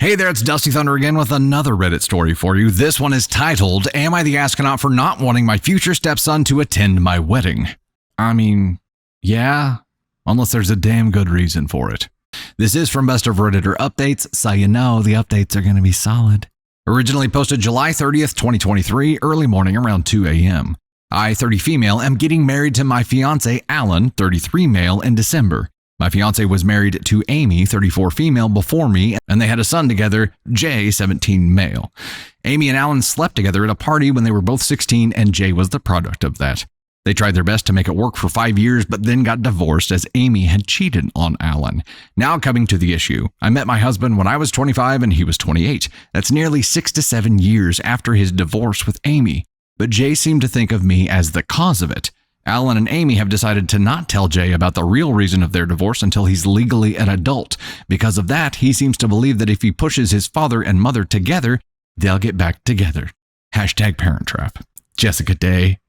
Hey there, it's Dusty Thunder again with another Reddit story for you. This one is titled, Am I the Astronaut for Not Wanting My Future Stepson to Attend My Wedding? I mean, yeah, unless there's a damn good reason for it. This is from Best of Redditor Updates, so you know the updates are going to be solid. Originally posted July 30th, 2023, early morning around 2 a.m. I, 30 female, am getting married to my fiance, Alan, 33 male, in December. My fiance was married to Amy, 34 female, before me, and they had a son together, Jay, 17 male. Amy and Alan slept together at a party when they were both 16, and Jay was the product of that. They tried their best to make it work for 5 years, but then got divorced as Amy had cheated on Alan. Now coming to the issue. I met my husband when I was 25 and he was 28. That's nearly 6 to 7 years after his divorce with Amy. But Jay seemed to think of me as the cause of it. Alan and Amy have decided to not tell Jay about the real reason of their divorce until he's legally an adult. Because of that, he seems to believe that if he pushes his father and mother together, they'll get back together. Hashtag Parent Trap. Jessica Day,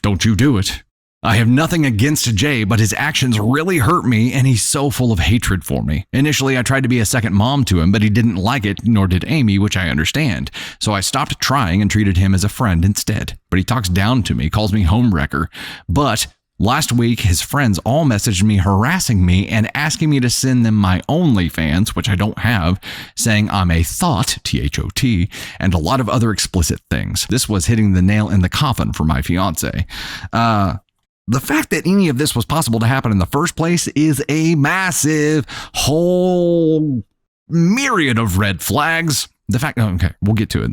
don't you do it. I have nothing against Jay, but his actions really hurt me, and he's so full of hatred for me. Initially, I tried to be a second mom to him, but he didn't like it, nor did Amy, which I understand. So I stopped trying and treated him as a friend instead. But he talks down to me, calls me homewrecker. But last week, his friends all messaged me harassing me and asking me to send them my OnlyFans, which I don't have, saying I'm a thought, T-H-O-T, and a lot of other explicit things. This was hitting the nail in the coffin for my fiance. The fact that any of this was possible to happen in the first place is a massive whole myriad of red flags. The fact, okay, we'll get to it.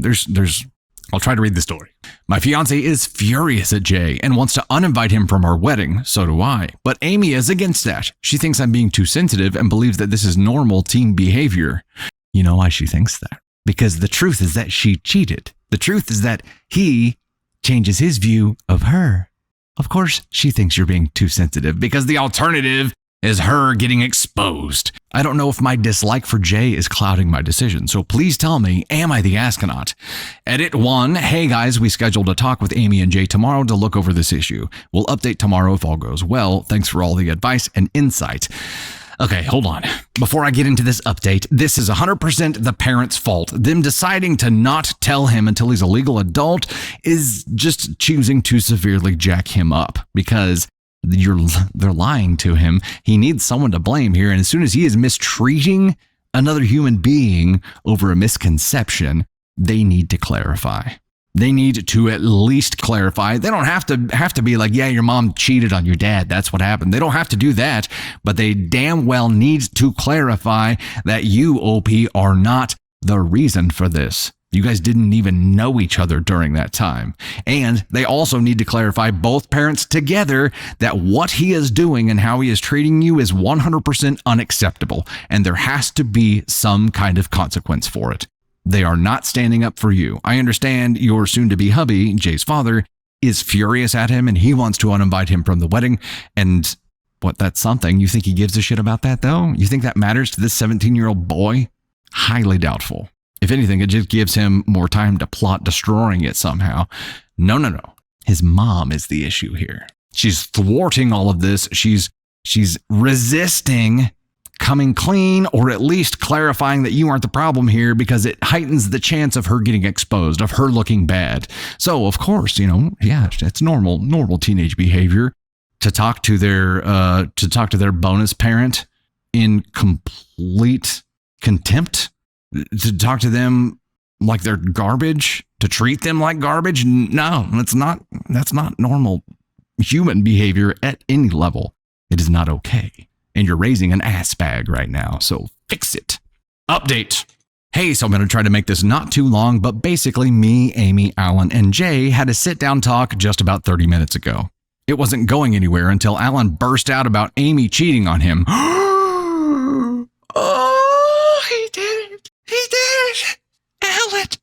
I'll try to read the story. My fiance is furious at Jay and wants to uninvite him from our wedding. So do I. But Amy is against that. She thinks I'm being too sensitive and believes that this is normal teen behavior. You know why she thinks that? Because the truth is that she cheated. The truth is that he changes his view of her. Of course, she thinks you're being too sensitive because the alternative is her getting exposed. I don't know if my dislike for Jay is clouding my decision, so please tell me, am I the astronaut? Edit 1, hey guys, we scheduled a talk with Amy and Jay tomorrow to look over this issue. We'll update tomorrow if all goes well. Thanks for all the advice and insight. Okay, hold on. Before I get into this update, this is 100% the parents' fault. Them deciding to not tell him until he's a legal adult is just choosing to severely jack him up because they're lying to him. He needs someone to blame here, and as soon as he is mistreating another human being over a misconception, they need to clarify. They need to at least clarify. They don't have to be like, yeah, your mom cheated on your dad. That's what happened. They don't have to do that, but they damn well need to clarify that you, OP, are not the reason for this. You guys didn't even know each other during that time. And they also need to clarify, both parents together, that what he is doing and how he is treating you is 100% unacceptable, and there has to be some kind of consequence for it. They are not standing up for you. I understand your soon-to-be hubby, Jay's father, is furious at him and he wants to uninvite him from the wedding. And that's something. You think he gives a shit about that, though? You think that matters to this 17-year-old boy? Highly doubtful. If anything, it just gives him more time to plot destroying it somehow. No. His mom is the issue here. She's thwarting all of this. She's resisting coming clean, or at least clarifying that you aren't the problem here, because it heightens the chance of her getting exposed, of her looking bad. So, of course, it's normal teenage behavior to talk to their bonus parent in complete contempt, to talk to them like they're garbage, to treat them like garbage. No, that's not normal human behavior at any level. It is not okay. And you're raising an ass bag right now, so fix it. Update. Hey, so I'm going to try to make this not too long, but basically me, Amy, Alan, and Jay had a sit-down talk just about 30 minutes ago. It wasn't going anywhere until Alan burst out about Amy cheating on him. Oh, he did it. He did it.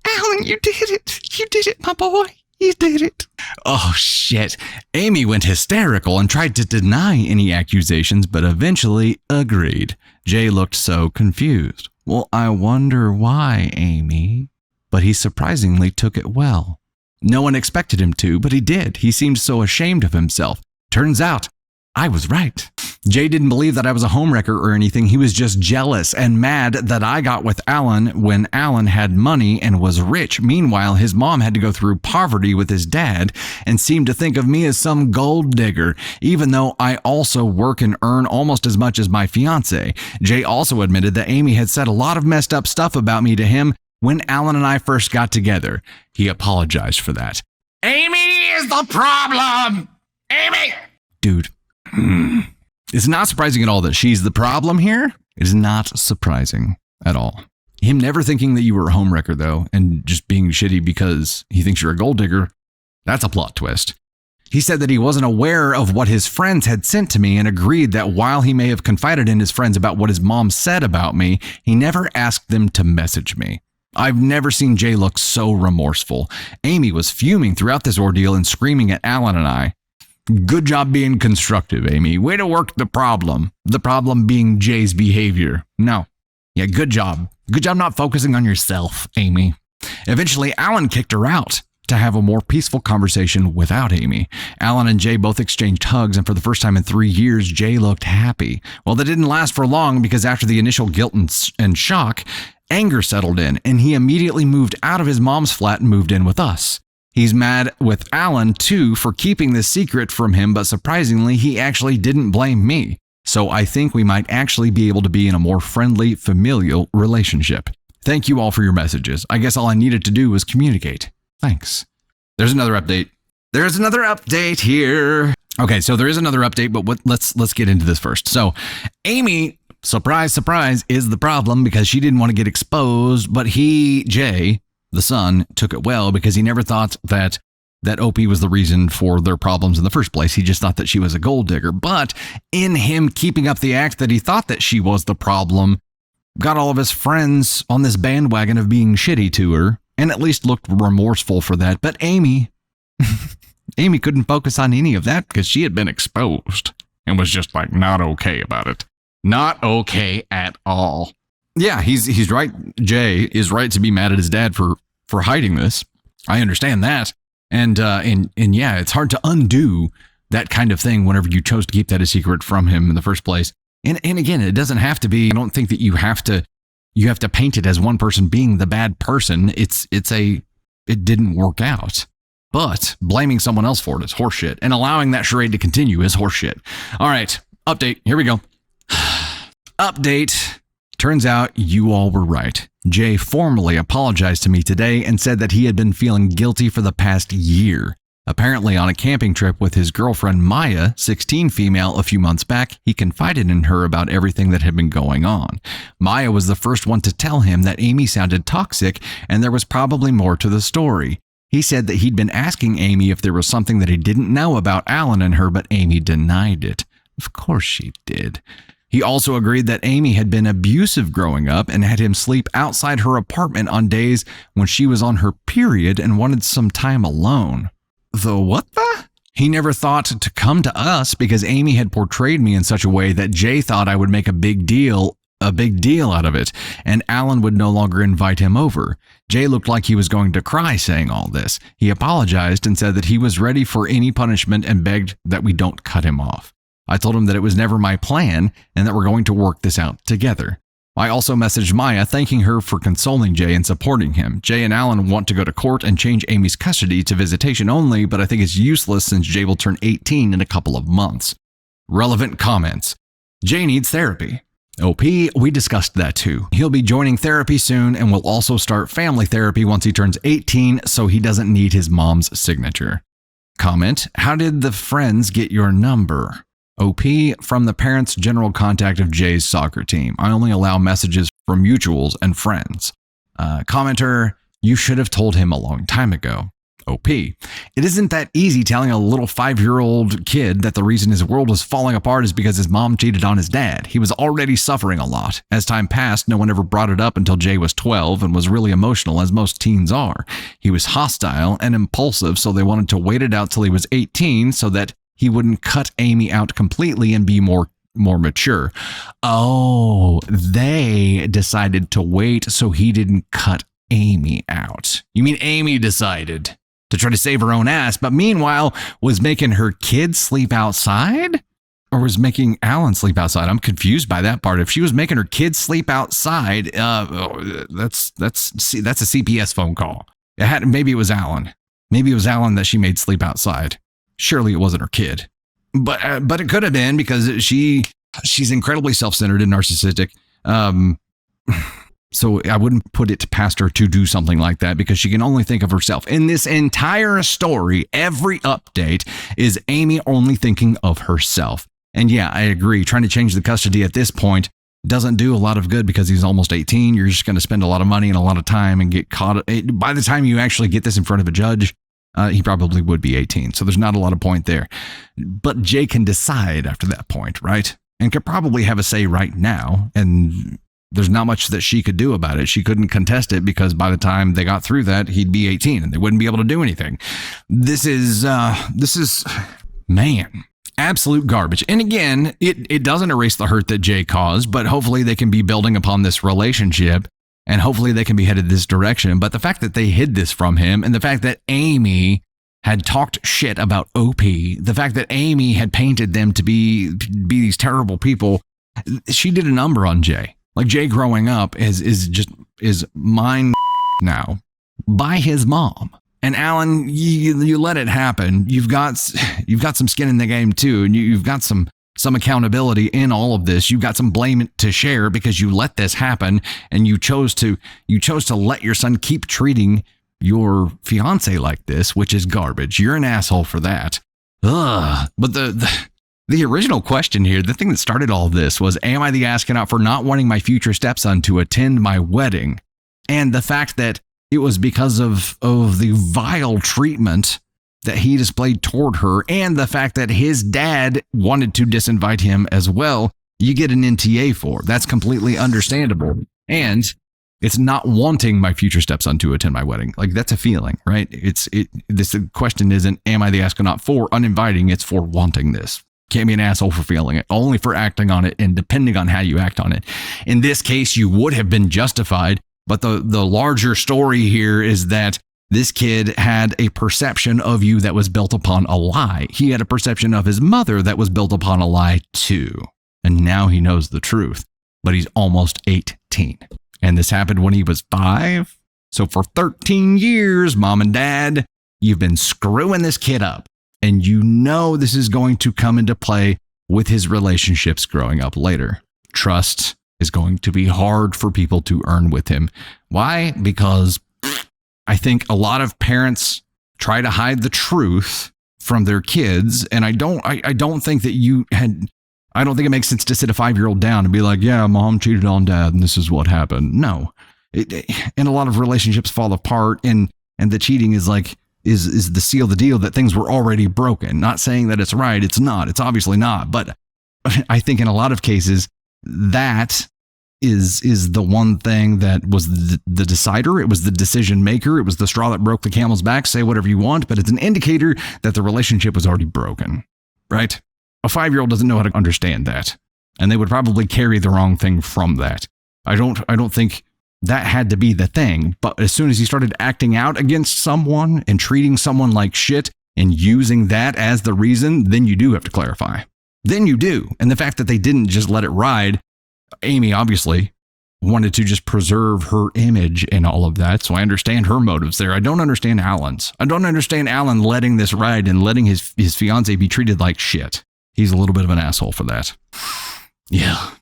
Alan, you did it. You did it, my boy. You did it. Oh, shit. Amy went hysterical and tried to deny any accusations, but eventually agreed. Jay looked so confused. Well, I wonder why, Amy. But he surprisingly took it well. No one expected him to, but he did. He seemed so ashamed of himself. Turns out, I was right. Jay didn't believe that I was a homewrecker or anything. He was just jealous and mad that I got with Alan when Alan had money and was rich. Meanwhile, his mom had to go through poverty with his dad and seemed to think of me as some gold digger, even though I also work and earn almost as much as my fiance. Jay also admitted that Amy had said a lot of messed up stuff about me to him when Alan and I first got together. He apologized for that. Amy is the problem! Amy! Dude. It's not surprising at all that she's the problem here. It is not surprising at all. Him never thinking that you were a homewrecker, though, and just being shitty because he thinks you're a gold digger, that's a plot twist. He said that he wasn't aware of what his friends had sent to me and agreed that while he may have confided in his friends about what his mom said about me, he never asked them to message me. I've never seen Jay look so remorseful. Amy was fuming throughout this ordeal and screaming at Alan and I. Good job being constructive, Amy. Way to work the problem. The problem being Jay's behavior. No. Yeah, good job. Good job not focusing on yourself, Amy. Eventually, Alan kicked her out to have a more peaceful conversation without Amy. Alan and Jay both exchanged hugs, and for the first time in 3 years, Jay looked happy. Well, that didn't last for long because after the initial guilt and shock, anger settled in, and he immediately moved out of his mom's flat and moved in with us. He's mad with Alan, too, for keeping this secret from him, but surprisingly, he actually didn't blame me. So I think we might actually be able to be in a more friendly, familial relationship. Thank you all for your messages. I guess all I needed to do was communicate. Thanks. There's another update. There's another update here. Okay, so there is another update, but let's get into this first. So Amy, surprise, surprise, is the problem because she didn't want to get exposed, but Jay, the son, took it well because he never thought that OP was the reason for their problems in the first place. He just thought that she was a gold digger. But in him keeping up the act that he thought that she was the problem, got all of his friends on this bandwagon of being shitty to her, and at least looked remorseful for that. But Amy couldn't focus on any of that because she had been exposed and was just like not okay about it. Not okay at all. Yeah, he's right. Jay is right to be mad at his dad for hiding this. I understand that. And yeah, it's hard to undo that kind of thing whenever you chose to keep that a secret from him in the first place. And again, it doesn't have to be. I don't think that you have to paint it as one person being the bad person. It didn't work out. But blaming someone else for it is horseshit, and allowing that charade to continue is horseshit. All right, update. Here we go. Update. Turns out you all were right. Jay formally apologized to me today and said that he had been feeling guilty for the past year. Apparently, on a camping trip with his girlfriend Maya, 16 female, a few months back, he confided in her about everything that had been going on. Maya was the first one to tell him that Amy sounded toxic and there was probably more to the story. He said that he'd been asking Amy if there was something that he didn't know about Alan and her, but Amy denied it. Of course she did. He also agreed that Amy had been abusive growing up and had him sleep outside her apartment on days when she was on her period and wanted some time alone. The what the? He never thought to come to us because Amy had portrayed me in such a way that Jay thought I would make a big deal out of it, and Alan would no longer invite him over. Jay looked like he was going to cry saying all this. He apologized and said that he was ready for any punishment and begged that we don't cut him off. I told him that it was never my plan and that we're going to work this out together. I also messaged Maya thanking her for consoling Jay and supporting him. Jay and Alan want to go to court and change Amy's custody to visitation only, but I think it's useless since Jay will turn 18 in a couple of months. Relevant comments. Jay needs therapy. OP, we discussed that too. He'll be joining therapy soon and will also start family therapy once he turns 18 so he doesn't need his mom's signature. Comment, how did the friends get your number? OP, from the parents' general contact of Jay's soccer team. I only allow messages from mutuals and friends. Commenter, you should have told him a long time ago. OP, it isn't that easy telling a little 5-year-old kid that the reason his world was falling apart is because his mom cheated on his dad. He was already suffering a lot. As time passed, no one ever brought it up until Jay was 12 and was really emotional, as most teens are. He was hostile and impulsive, so they wanted to wait it out till he was 18 so that he wouldn't cut Amy out completely and be more mature. Oh, they decided to wait so he didn't cut Amy out. You mean Amy decided to try to save her own ass, but meanwhile was making her kids sleep outside? or was making Alan sleep outside. I'm confused by that part. If she was making her kids sleep outside, that's a CPS phone call. Maybe it was Alan. Maybe it was Alan that she made sleep outside. Surely it wasn't her kid. But it could have been, because she's incredibly self-centered and narcissistic. So I wouldn't put it past her to do something like that, because she can only think of herself. In this entire story, every update is Amy only thinking of herself. And yeah, I agree. Trying to change the custody at this point doesn't do a lot of good, because he's almost 18. You're just going to spend a lot of money and a lot of time and get caught. By the time you actually get this in front of a judge, he probably would be 18. So there's not a lot of point there. But Jay can decide after that point, right? And could probably have a say right now. And there's not much that she could do about it. She couldn't contest it, because by the time they got through that, he'd be 18 and they wouldn't be able to do anything. This is, man, absolute garbage. And again, it doesn't erase the hurt that Jay caused, but hopefully they can be building upon this relationship, and hopefully they can be headed this direction. But the fact that they hid this from him, and the fact that Amy had talked shit about OP, the fact that Amy had painted them to be these terrible people, she did a number on Jay. Like, Jay growing up is mind now by his mom. And Alan, you let it happen. You've got some skin in the game too, and you've got some accountability in all of this. You've got some blame to share, because you let this happen, and you chose to let your son keep treating your fiance like this, which is garbage. You're an asshole for that. Ugh. But the original question here, the thing that started all of this, was, am I the astronaut for not wanting my future stepson to attend my wedding? And the fact that it was because of the vile treatment that he displayed toward her, and the fact that his dad wanted to disinvite him as well, you get an NTA for. That's completely understandable. And it's not wanting my future stepson to attend my wedding. Like, that's a feeling, right? This question isn't, am I the astronaut for uninviting? It's for wanting this. Can't be an asshole for feeling it, only for acting on it, and depending on how you act on it. In this case, you would have been justified, but the larger story here is that this kid had a perception of you that was built upon a lie. He had a perception of his mother that was built upon a lie too. And now he knows the truth, but he's almost 18. And this happened when he was 5. So for 13 years, mom and dad, you've been screwing this kid up. And you know this is going to come into play with his relationships growing up later. Trust is going to be hard for people to earn with him. Why? Because I think a lot of parents try to hide the truth from their kids. And I don't think it makes sense to sit a 5-year-old down and be like, yeah, mom cheated on dad and this is what happened. No. And a lot of relationships fall apart, and the cheating is like, is the seal of the deal that things were already broken. Not saying that it's right. It's not. It's obviously not. But I think in a lot of cases, that is the one thing that was the decider. It was the decision maker. It was the straw that broke the camel's back. Say whatever you want, but it's an indicator that the relationship was already broken, right? A 5-year-old doesn't know how to understand that, and they would probably carry the wrong thing from that. I don't think that had to be the thing, but as soon as he started acting out against someone and treating someone like shit and using that as the reason, then you do have to clarify. Then you do. And the fact that they didn't just let it ride, Amy obviously wanted to just preserve her image and all of that. So I understand her motives there. I don't understand Alan's. I don't understand Alan letting this ride and letting his fiance be treated like shit. He's a little bit of an asshole for that. Yeah.